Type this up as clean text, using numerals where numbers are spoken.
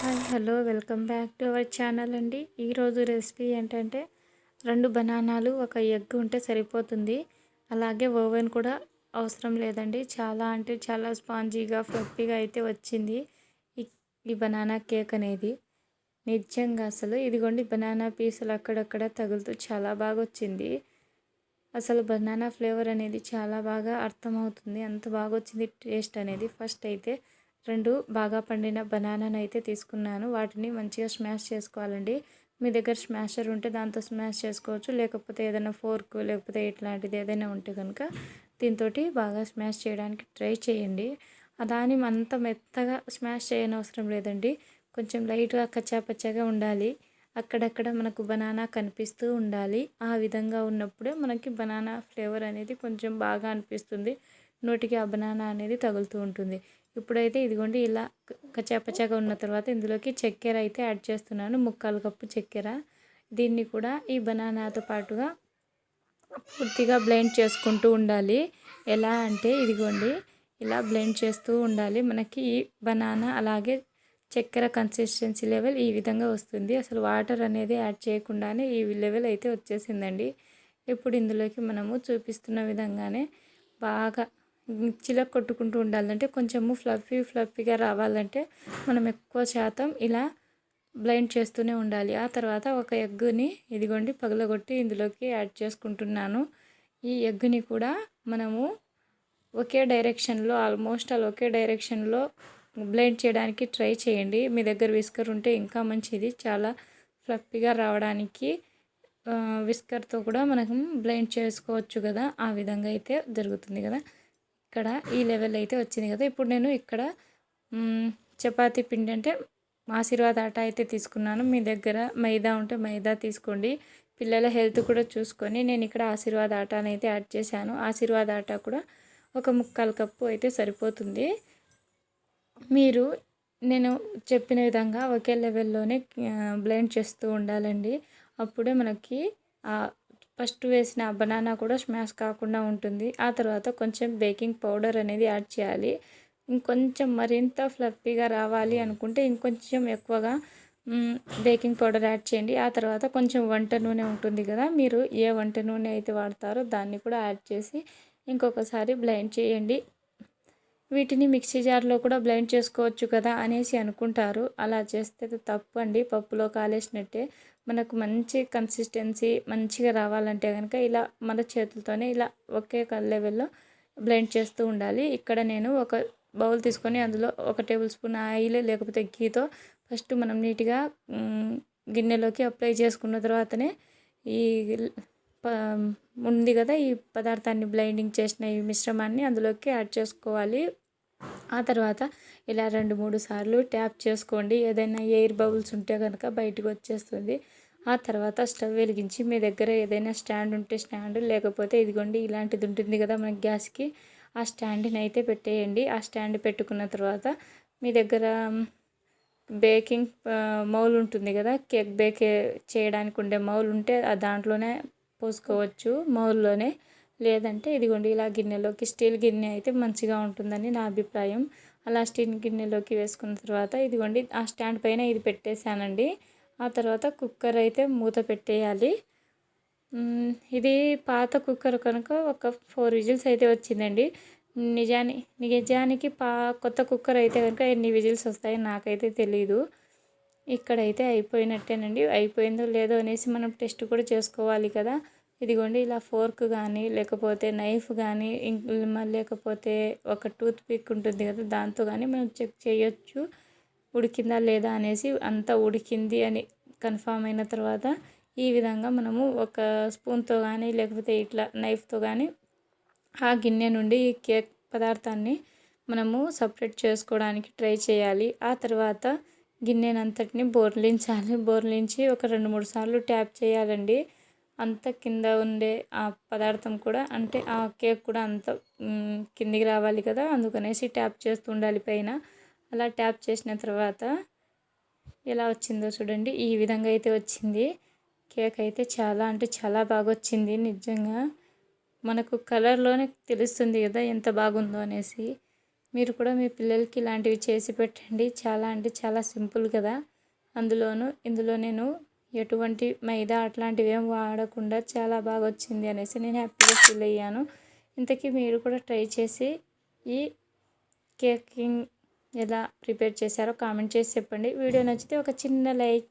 Hi hello welcome back to our channel అండి. ఈరోజు recipe ఏంటంటే 2 బనానాలు ఒక ఎగ్ ఉంటే సరిపోతుంది. అలాగే ఓవెన్ కూడా అవసరం లేదండి. చాలా అంటే చాలా స్పాంజీగా ఫ్లఫీగా అయితే వచ్చింది ఈ ఈ బనానా కేక్ అనేది. నిజంగా అసలు ఇదిగోండి బనానా పీసులు అక్కడక్కడ తగులుతూ చాలా బాగా వచ్చింది. అసలు బనానా ఫ్లేవర్ అనేది చాలా బాగా అర్థమవుతుంది. అంత బాగా వచ్చింది టేస్ట్ అనేది. ఫస్ట్ అయితే 2 బాగా పండిన బనానాను అయితే తీసుకున్నాను. వాటిని మంచిగా స్మాష్ చేసుకోవాలండి. మీ దగ్గర స్మాషర్ ఉంటే దాంతో స్మాష్ చేసుకోవచ్చు. లేకపోతే ఏదైనా ఫోర్క్ లేకపోతే ఇట్లాంటిది ఏదైనా ఉంటే కనుక దీంతో బాగా స్మాష్ చేయడానికి ట్రై చేయండి. దాన్ని అంత మెత్తగా స్మాష్ చేయనవసరం లేదండి. కొంచెం లైట్గా కచ్చాపచ్చాగా ఉండాలి. అక్కడక్కడ మనకు బనానా కనిపిస్తూ ఉండాలి. ఆ విధంగా ఉన్నప్పుడే మనకి బనానా ఫ్లేవర్ అనేది కొంచెం బాగా అనిపిస్తుంది. నోటికి ఆ బనానా అనేది తగులుతూ ఉంటుంది. ఇప్పుడైతే ఇదిగోండి ఇలా కచ్చాపచ్చాగా ఉన్న తర్వాత ఇందులోకి చక్కెర అయితే యాడ్ చేస్తున్నాను. 3/4 కప్పు చక్కెర. దీన్ని కూడా ఈ బనానాతో పాటుగా పూర్తిగా బ్లెండ్ చేసుకుంటూ ఉండాలి. ఎలా అంటే ఇదిగోండి ఇలా బ్లెండ్ చేస్తూ ఉండాలి. మనకి ఈ బనానా అలాగే చక్కెర కన్సిస్టెన్సీ లెవెల్ ఈ విధంగా వస్తుంది. అసలు వాటర్ అనేది యాడ్ చేయకుండానే ఈ లెవెల్ అయితే వచ్చేసిందండి. ఇప్పుడు ఇందులోకి మనము చూపిస్తున్న విధంగానే బాగా మిక్సీలో కొట్టుకుంటూ ఉండాలంటే కొంచెము ఫ్లఫీగా రావాలంటే మనం ఎక్కువ శాతం ఇలా బ్లెండ్ చేస్తూనే ఉండాలి. ఆ తర్వాత ఒక ఎగ్గుని ఇదిగోండి పగలగొట్టి ఇందులోకి యాడ్ చేసుకుంటున్నాను. ఈ ఎగ్గుని కూడా మనము ఒకే డైరెక్షన్లో ఆల్మోస్ట్ ఒకే డైరెక్షన్లో బ్లెండ్ చేయడానికి ట్రై చేయండి. మీ దగ్గర విస్కర్ ఉంటే ఇంకా మంచిది. చాలా ఫ్లఫీగా రావడానికి విస్కర్తో కూడా మనం బ్లెండ్ చేసుకోవచ్చు కదా. ఆ విధంగా అయితే జరుగుతుంది కదా. ఇక్కడ ఈ లెవెల్ అయితే వచ్చింది కదా. ఇప్పుడు నేను ఇక్కడ చపాతీ పిండి అంటే ఆశీర్వాద్ ఆటా అయితే తీసుకున్నాను. మీ దగ్గర మైదా ఉంటే మైదా తీసుకోండి. పిల్లల హెల్త్ కూడా చూసుకొని నేను ఇక్కడ ఆశీర్వాద్ ఆటాని అయితే యాడ్ చేశాను. ఆశీర్వాద్ ఆటా కూడా ఒక 3/4 కప్పు అయితే సరిపోతుంది. మీరు నేను చెప్పిన విధంగా ఒకే లెవెల్లోనే బ్లెండ్ చేస్తూ ఉండాలండి. అప్పుడే మనకి ఫస్ట్ వేసిన బనానా కూడా స్మాష్ కాకుండా ఉంటుంది. ఆ తర్వాత కొంచెం బేకింగ్ పౌడర్ అనేది యాడ్ చేయాలి. ఇంకొంచెం మరింత ఫ్లఫీగా రావాలి అనుకుంటే ఇంకొంచెం ఎక్కువగా బేకింగ్ పౌడర్ యాడ్ చేయండి. ఆ తర్వాత కొంచెం వంట నూనె ఉంటుంది కదా, మీరు ఏ వంట నూనె అయితే వాడతారో దాన్ని కూడా యాడ్ చేసి ఇంకొకసారి బ్లెండ్ చేయండి. వీటిని మిక్సీ జార్లో కూడా బ్లెండ్ చేసుకోవచ్చు కదా అనేసి అనుకుంటారు. అలా చేస్తే తప్పు అండి. పప్పులో కాలేసినట్టే. మనకు మంచి కన్సిస్టెన్సీ మంచిగా రావాలంటే కనుక ఇలా మన చేతులతోనే ఇలా ఒకే లెవెల్లో బ్లెండ్ చేస్తూ ఉండాలి. ఇక్కడ నేను ఒక బౌల్ తీసుకొని అందులో 1 టేబుల్ స్పూన్ ఆయిల్ లేకపోతే ఘీతో ఫస్ట్ మనం నీట్గా గిన్నెలోకి అప్లై చేసుకున్న తర్వాతనే ఈ ఉంది కదా ఈ పదార్థాన్ని బ్లెండింగ్ చేసిన ఈ మిశ్రమాన్ని అందులోకి యాడ్ చేసుకోవాలి. ఆ తర్వాత ఇలా 2-3 సార్లు ట్యాప్ చేసుకోండి. ఏదైనా ఎయిర్ బబుల్స్ ఉంటే కనుక బయటకు వచ్చేస్తుంది. ఆ తర్వాత స్టవ్ వెలిగించి మీ దగ్గర ఏదైనా స్టాండ్ ఉంటే స్టాండ్, లేకపోతే ఇదిగోండి ఇలాంటిది ఉంటుంది కదా మనకి గ్యాస్కి, ఆ స్టాండ్ని అయితే పెట్టేయండి. ఆ స్టాండ్ పెట్టుకున్న తర్వాత మీ దగ్గర బేకింగ్ మౌల్ ఉంటుంది కదా, కేక్ బేక్ చేయడానికి ఉండే మౌల్ ఉంటే దాంట్లోనే పోసుకోవచ్చు, మౌల్లోనే. లేదంటే ఇదిగోండి ఇలా గిన్నెలోకి, స్టీల్ గిన్నె అయితే మంచిగా ఉంటుందని నా అభిప్రాయం. అలా స్టీల్ గిన్నెలోకి వేసుకున్న తర్వాత ఇదిగోండి ఆ స్టాండ్ పైన ఇది పెట్టేశానండి. ఆ తర్వాత కుక్కర్ అయితే మూత పెట్టేయాలి. ఇది పాత కుక్కర్ కనుక ఒక 4 విజిల్స్ అయితే వచ్చిందండి. నిజానికి కొత్త కుక్కర్ అయితే కనుక ఎన్ని విజిల్స్ వస్తాయో నాకైతే తెలీదు. ఇక్కడైతే అయిపోయినట్టేనండి. అయిపోయిందో లేదో అనేసి మనం టెస్ట్ కూడా చేసుకోవాలి కదా. ఇదిగోండి ఇలా ఫోర్క్ కానీ లేకపోతే నైఫ్ కానీ లేకపోతే ఒక టూత్ పిక్ ఉంటుంది కదా, దాంతో కానీ మనం చెక్ చేయొచ్చు ఉడికిందా లేదా అనేసి. అంతా ఉడికింది అని కన్ఫామ్ అయిన తర్వాత ఈ విధంగా మనము ఒక స్పూన్తో కానీ లేకపోతే ఇట్లా నైఫ్తో కానీ ఆ గిన్నె నుండి ఈ కేక్ పదార్థాన్ని మనము సపరేట్ చేసుకోవడానికి ట్రై చేయాలి. ఆ తర్వాత గిన్నెనంతటిని బోర్లించి ఒక 2-3 సార్లు ట్యాప్ చేయాలండి. అంత కింద ఉండే ఆ పదార్థం కూడా అంటే ఆ కేక్ కూడా అంత కిందికి రావాలి కదా, అందుకనేసి ట్యాప్ చేస్తూ ఉండాలి పైన. అలా ట్యాప్ చేసిన తర్వాత ఎలా వచ్చిందో చూడండి. ఈ విధంగా అయితే వచ్చింది. కేక్ అయితే చాలా అంటే చాలా బాగా వచ్చింది. నిజంగా మనకు కలర్లోనే తెలుస్తుంది కదా ఎంత బాగుందో అనేసి. మీరు కూడా మీ పిల్లలకి ఇలాంటివి చేసి పెట్టండి. చాలా అంటే చాలా సింపుల్ కదా. ఇందులో నేను ఎటువంటి మైదా అట్లాంటివి ఏం వాడకుండా చాలా బాగా వచ్చింది అనేసి నేను హ్యాపీగా ఫీల్ అయ్యాను. ఇంతకీ మీరు కూడా ట్రై చేసి ఈ కేకింగ్ ఎలా ప్రిపేర్ చేశారో కామెంట్ చేసి చెప్పండి. వీడియో నచ్చితే ఒక చిన్న లైక్